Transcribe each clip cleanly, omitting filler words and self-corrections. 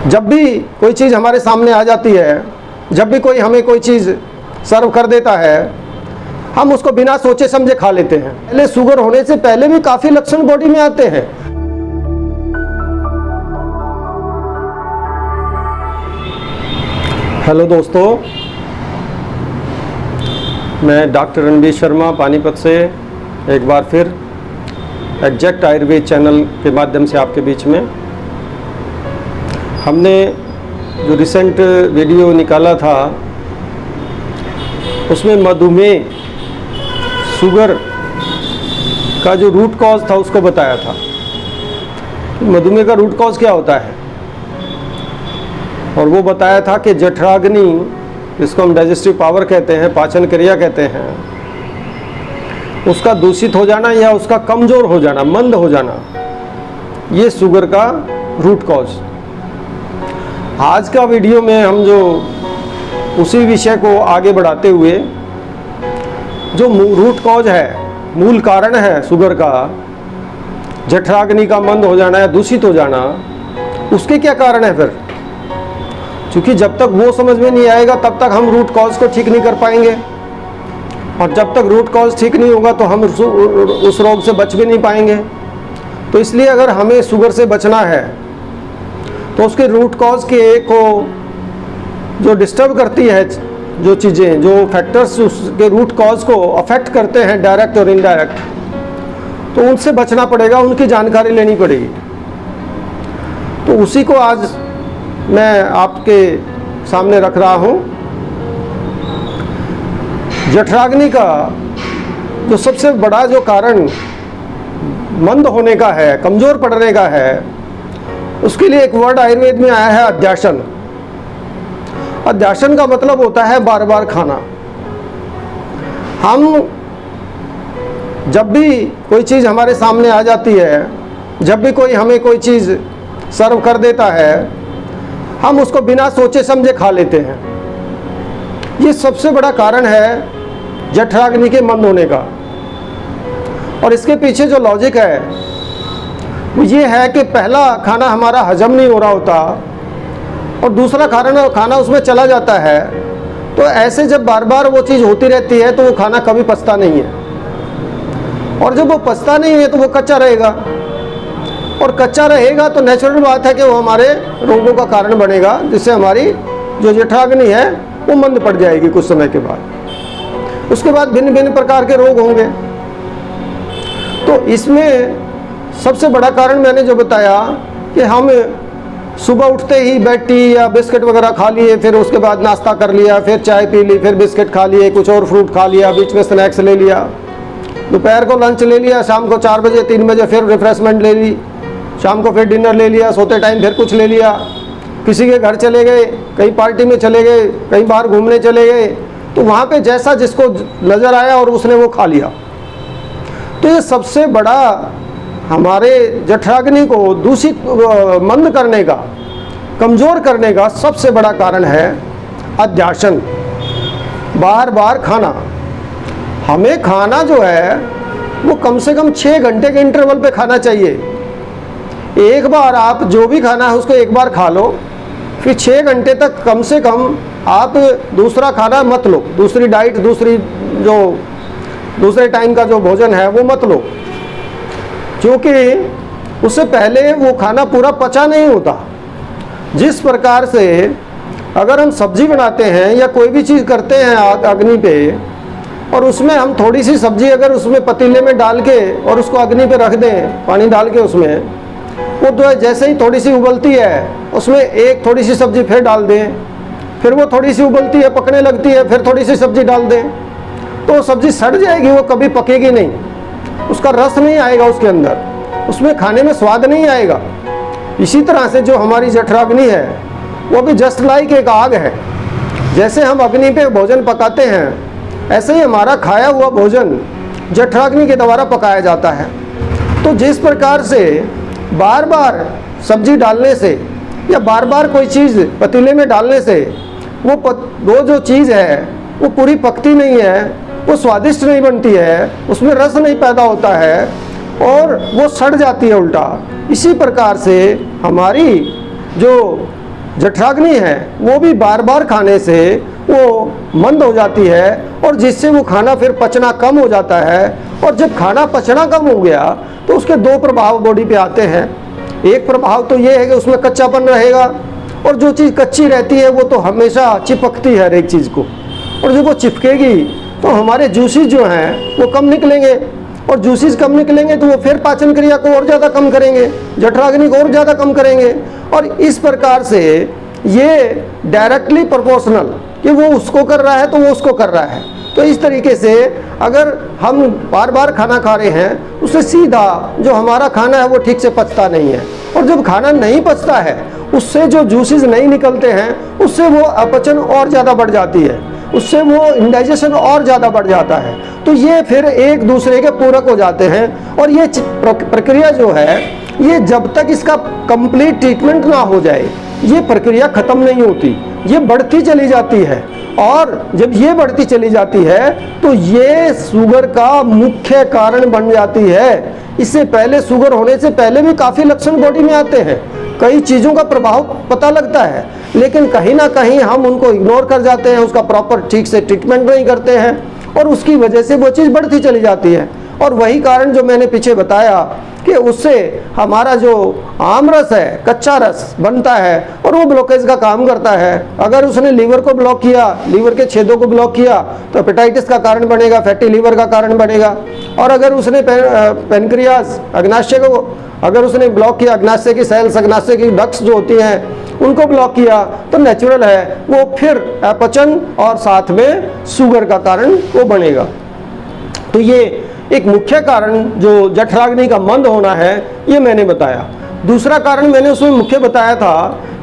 जब भी कोई चीज़ हमारे सामने आ जाती है, जब भी कोई हमें कोई चीज़ सर्व कर देता है, हम उसको बिना सोचे समझे खा लेते हैं। पहले शुगर होने से पहले भी काफ़ी लक्षण बॉडी में आते हैं। हेलो दोस्तों, मैं डॉक्टर रणबीर शर्मा पानीपत से एक बार फिर एग्जैक्ट आयुर्वेद चैनल के माध्यम से आपके बीच में हमने जो रिसेंट वीडियो निकाला था उसमें मधुमेह शुगर का जो रूट कॉज था उसको बताया था। मधुमेह का रूट कॉज क्या होता है, और वो बताया था कि जठराग्नि, जिसको हम डाइजेस्टिव पावर कहते हैं, पाचन क्रिया कहते हैं, उसका दूषित हो जाना या उसका कमज़ोर हो जाना, मंद हो जाना, ये शुगर का रूट कॉज। आज का वीडियो में हम जो उसी विषय को आगे बढ़ाते हुए जो रूट कॉज है, मूल कारण है शुगर का, जठराग्नि का मंद हो जाना या दूषित हो जाना, उसके क्या कारण है फिर? क्योंकि जब तक वो समझ में नहीं आएगा तब तक हम रूट कॉज को ठीक नहीं कर पाएंगे, और जब तक रूट कॉज ठीक नहीं होगा तो हम उस रोग से बच भी नहीं पाएंगे। तो इसलिए अगर हमें शुगर से बचना है तो उसके रूट कॉज को जो डिस्टर्ब करती है, जो चीज़ें, जो फैक्टर्स उसके रूट कॉज को अफेक्ट करते हैं डायरेक्ट और इनडायरेक्ट, तो उनसे बचना पड़ेगा, उनकी जानकारी लेनी पड़ेगी। तो उसी को आज मैं आपके सामने रख रहा हूँ। जठराग्नि का जो सबसे बड़ा जो कारण मंद होने का है, कमज़ोर पड़ने का है, उसके लिए एक वर्ड आयुर्वेद में आया है, अध्यासन। अध्यासन का मतलब होता है बार बार खाना। हम जब भी कोई चीज़ हमारे सामने आ जाती है, जब भी कोई हमें कोई चीज़ सर्व कर देता है, हम उसको बिना सोचे समझे खा लेते हैं। ये सबसे बड़ा कारण है जठराग्नि के मंद होने का। और इसके पीछे जो लॉजिक है वो ये है कि पहला खाना हमारा हजम नहीं हो रहा होता और दूसरा खाना उसमें चला जाता है। तो ऐसे जब बार बार वो चीज़ होती रहती है तो वो खाना कभी पचता नहीं है, और जब वो पचता नहीं है तो वो कच्चा रहेगा, और कच्चा रहेगा तो नेचुरल बात है कि वो हमारे रोगों का कारण बनेगा, जिससे हमारी जो जठराग्नि है वो मंद पड़ जाएगी कुछ समय के बाद। उसके बाद भिन्न भिन्न प्रकार के रोग होंगे। तो इसमें सबसे बड़ा कारण मैंने जो बताया कि हम सुबह उठते ही बेड टी या बिस्किट वगैरह खा लिए, फिर उसके बाद नाश्ता कर लिया, फिर चाय पी ली, फिर बिस्किट खा लिए, कुछ और फ्रूट खा लिया, बीच में स्नैक्स ले लिया, दोपहर को लंच ले लिया, शाम को 4 बजे 3 बजे फिर रिफ्रेशमेंट ले ली, शाम को फिर डिनर ले लिया, सोते टाइम फिर कुछ ले लिया, किसी के घर चले गए, कहीं पार्टी में चले गए, कहीं बाहर घूमने चले गए, तो वहाँ पे जैसा जिसको नज़र आया और उसने वो खा लिया। तो ये सबसे बड़ा हमारे जठराग्नि को दूषित मंद करने का, कमज़ोर करने का सबसे बड़ा कारण है अध्यासन, बार बार खाना। हमें खाना जो है वो कम से कम 6 घंटे के इंटरवल पे खाना चाहिए। एक बार आप जो भी खाना है उसको एक बार खा लो, फिर 6 घंटे तक कम से कम आप दूसरा खाना मत लो, दूसरी डाइट, दूसरे टाइम का जो भोजन है वो मत लो, क्योंकि उससे पहले वो खाना पूरा पचा नहीं होता। जिस प्रकार से अगर हम सब्जी बनाते हैं या कोई भी चीज़ करते हैं अग्नि पे, और उसमें हम थोड़ी सी सब्जी अगर उसमें पतीले में डाल के और उसको अग्नि पे रख दें, पानी डाल के उसमें, वो तो जैसे ही थोड़ी सी उबलती है उसमें एक थोड़ी सी सब्जी फिर डाल दें, फिर वो थोड़ी सी उबलती है, पकने लगती है, फिर थोड़ी सी सब्जी डाल दें, तो वो सब्जी सड़ जाएगी, वो कभी पकेगी नहीं, उसका रस नहीं आएगा उसके अंदर, उसमें खाने में स्वाद नहीं आएगा। इसी तरह से जो हमारी जठराग्नि है वो भी जस्ट लाइक एक आग है। जैसे हम अग्नि पे भोजन पकाते हैं, ऐसे ही हमारा खाया हुआ भोजन जठराग्नि के द्वारा पकाया जाता है। तो जिस प्रकार से बार बार सब्जी डालने से या बार बार कोई चीज़ पतीले में डालने से वो जो चीज़ है वो पूरी पकती नहीं है, वो स्वादिष्ट नहीं बनती है, उसमें रस नहीं पैदा होता है और वो सड़ जाती है उल्टा। इसी प्रकार से हमारी जो जठराग्नि है वो भी बार बार खाने से वो मंद हो जाती है और जिससे वो खाना फिर पचना कम हो जाता है। और जब खाना पचना कम हो गया तो उसके दो प्रभाव बॉडी पे आते हैं। एक प्रभाव तो ये है कि उसमें कच्चापन रहेगा, और जो चीज़ कच्ची रहती है वो तो हमेशा चिपकती है हर एक चीज़ को, और जब वो चिपकेगी तो हमारे जूसेस जो हैं वो कम निकलेंगे, और जूसेस कम निकलेंगे तो वो फिर पाचन क्रिया को और ज़्यादा कम करेंगे, जठराग्नि को और ज़्यादा कम करेंगे। और इस प्रकार से ये डायरेक्टली प्रोपोर्शनल कि वो उसको कर रहा है तो वो उसको कर रहा है। तो इस तरीके से अगर हम बार बार खाना खा रहे हैं उससे सीधा जो हमारा खाना है वो ठीक से पचता नहीं है, और जब खाना नहीं पचता है उससे जो जूसेस नहीं निकलते हैं उससे वो अपचन और ज़्यादा बढ़ जाती है, उससे वो इंडाइजेशन और ज़्यादा बढ़ जाता है। तो ये फिर एक दूसरे के पूरक हो जाते हैं, और ये प्रक्रिया जो है ये जब तक इसका कंप्लीट ट्रीटमेंट ना हो जाए ये प्रक्रिया ख़त्म नहीं होती, ये बढ़ती चली जाती है। और जब ये बढ़ती चली जाती है तो ये शुगर का मुख्य कारण बन जाती है। इससे पहले शुगर होने से पहले भी काफ़ी लक्षण बॉडी में आते हैं, कई चीज़ों का प्रभाव पता लगता है, लेकिन कहीं ना कहीं हम उनको इग्नोर कर जाते हैं, उसका प्रॉपर ठीक से ट्रीटमेंट नहीं करते हैं, और उसकी वजह से वो चीज़ बढ़ती चली जाती है। और वही कारण जो मैंने पीछे बताया कि उससे हमारा जो आमरस है, कच्चा रस बनता है और वो ब्लॉकेज का काम करता है। अगर उसने लीवर को ब्लॉक किया, लीवर के छेदों को ब्लॉक किया तो हेपेटाइटिस का कारण बनेगा, फैटी लीवर का कारण बनेगा। और अगर उसने पेनक्रियास, अग्नाशय को अगर उसने ब्लॉक किया, अग्नाशय की सेल्स, अग्नाशय की डक्ट्स जो होती हैं उनको ब्लॉक किया, तो नेचुरल है वो फिर अपचन और साथ में शुगर का कारण वो बनेगा। तो ये एक मुख्य कारण जो जठराग्नि का मंद होना है ये मैंने बताया। दूसरा कारण मैंने उसमें मुख्य बताया था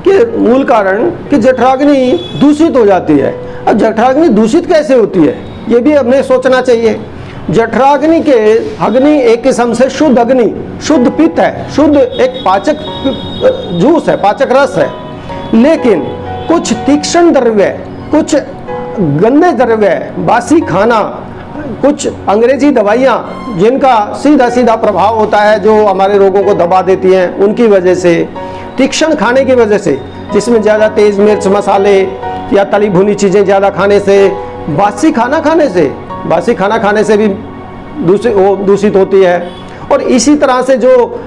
कि मूल कारण कि जठराग्नि दूषित हो जाती है। अब जठराग्नि दूषित कैसे होती है ये भी हमें सोचना चाहिए। जठराग्नि के अग्नि एक किस्म से शुद्ध अग्नि, शुद्ध पित्त है, शुद्ध एक पाचक जूस है, पाचक रस है, लेकिन कुछ तीक्ष्ण द्रव्य, कुछ गंदे द्रव्य, बासी खाना, कुछ अंग्रेजी दवाइयाँ जिनका सीधा सीधा प्रभाव होता है जो हमारे रोगों को दबा देती हैं, उनकी वजह से, तीक्ष्ण खाने की वजह से, जिसमें ज़्यादा तेज़ मिर्च मसाले या तली भुनी चीज़ें ज़्यादा खाने से, बासी खाना खाने से, बासी खाना खाने से भी दूषित होती है। और इसी तरह से जो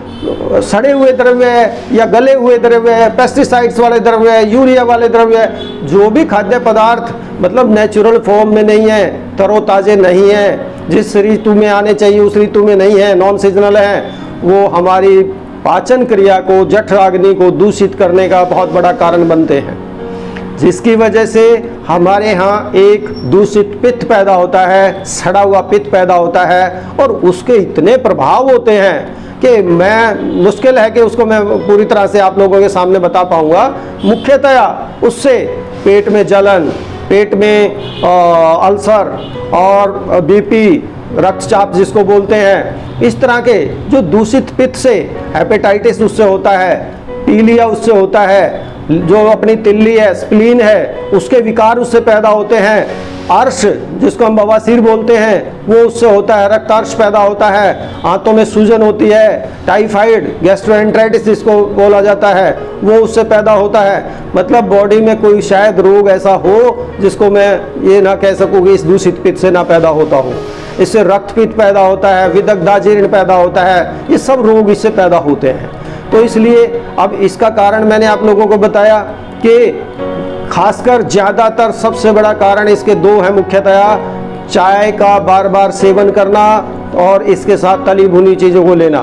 सड़े हुए द्रव्य या गले हुए द्रव्य, पेस्टिसाइड्स वाले द्रव्य, यूरिया वाले द्रव्य, जो भी खाद्य पदार्थ मतलब नेचुरल फॉर्म में नहीं है, तरोताज़े नहीं है, जिस ऋतु में आने चाहिए उस ऋतु में नहीं है, नॉन सीजनल है, वो हमारी पाचन क्रिया को, जठराग्नि को दूषित करने का बहुत बड़ा कारण बनते हैं, जिसकी वजह से हमारे यहाँ एक दूषित पित्त पैदा होता है, सड़ा हुआ पित्त पैदा होता है, और उसके इतने प्रभाव होते हैं कि मुश्किल है कि उसको मैं पूरी तरह से आप लोगों के सामने बता पाऊँगा। मुख्यतया उससे पेट में जलन, पेट में अल्सर और बीपी, रक्तचाप जिसको बोलते हैं, इस तरह के जो दूषित पित्त से हेपेटाइटिस उससे होता है, पीलिया उससे होता है, जो अपनी तिल्ली है, स्प्लीन है, उसके विकार उससे पैदा होते हैं, अर्श जिसको हम बवासीर बोलते हैं वो उससे होता है, रक्तार्श पैदा होता है, आंतों में सूजन होती है, टाइफाइड, गैस्ट्रोएंटेराइटिस जिसको बोला जाता है वो उससे पैदा होता है। मतलब बॉडी में कोई शायद रोग ऐसा हो जिसको मैं ये ना कह सकूँ कि इस दूषित पित्त से ना पैदा होता हो। इससे रक्तपित्त पैदा होता है, विदग्धाजीर्ण पैदा होता है, ये सब रोग इससे पैदा होते हैं। तो इसलिए अब इसका कारण मैंने आप लोगों को बताया कि खासकर ज़्यादातर सबसे बड़ा कारण इसके दो हैं मुख्यतया, चाय का बार बार सेवन करना और इसके साथ तली भुनी चीज़ों को लेना।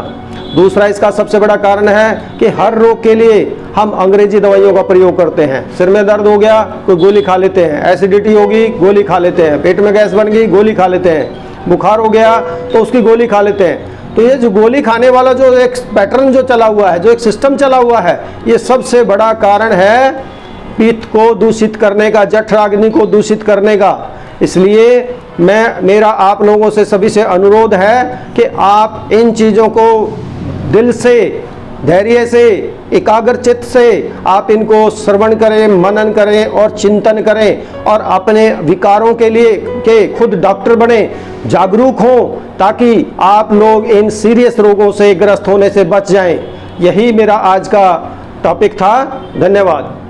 दूसरा इसका सबसे बड़ा कारण है कि हर रोग के लिए हम अंग्रेजी दवाइयों का प्रयोग करते हैं। सिर में दर्द हो गया कोई गोली खा लेते हैं, एसिडिटी होगी गोली खा लेते हैं, पेट में गैस बन गई गोली खा लेते हैं, बुखार हो गया तो उसकी गोली खा लेते हैं। तो ये जो गोली खाने वाला जो एक पैटर्न जो चला हुआ है, जो एक सिस्टम चला हुआ है, ये सबसे बड़ा कारण है पित्त को दूषित करने का, जठराग्नि को दूषित करने का। इसलिए मेरा आप लोगों से सभी से अनुरोध है कि आप इन चीज़ों को दिल से, धैर्य से, एकाग्र चित्त से आप इनको श्रवण करें, मनन करें और चिंतन करें, और अपने विकारों के लिए के खुद डॉक्टर बने, जागरूक हों, ताकि आप लोग इन सीरियस रोगों से ग्रस्त होने से बच जाएं। यही मेरा आज का टॉपिक था। धन्यवाद।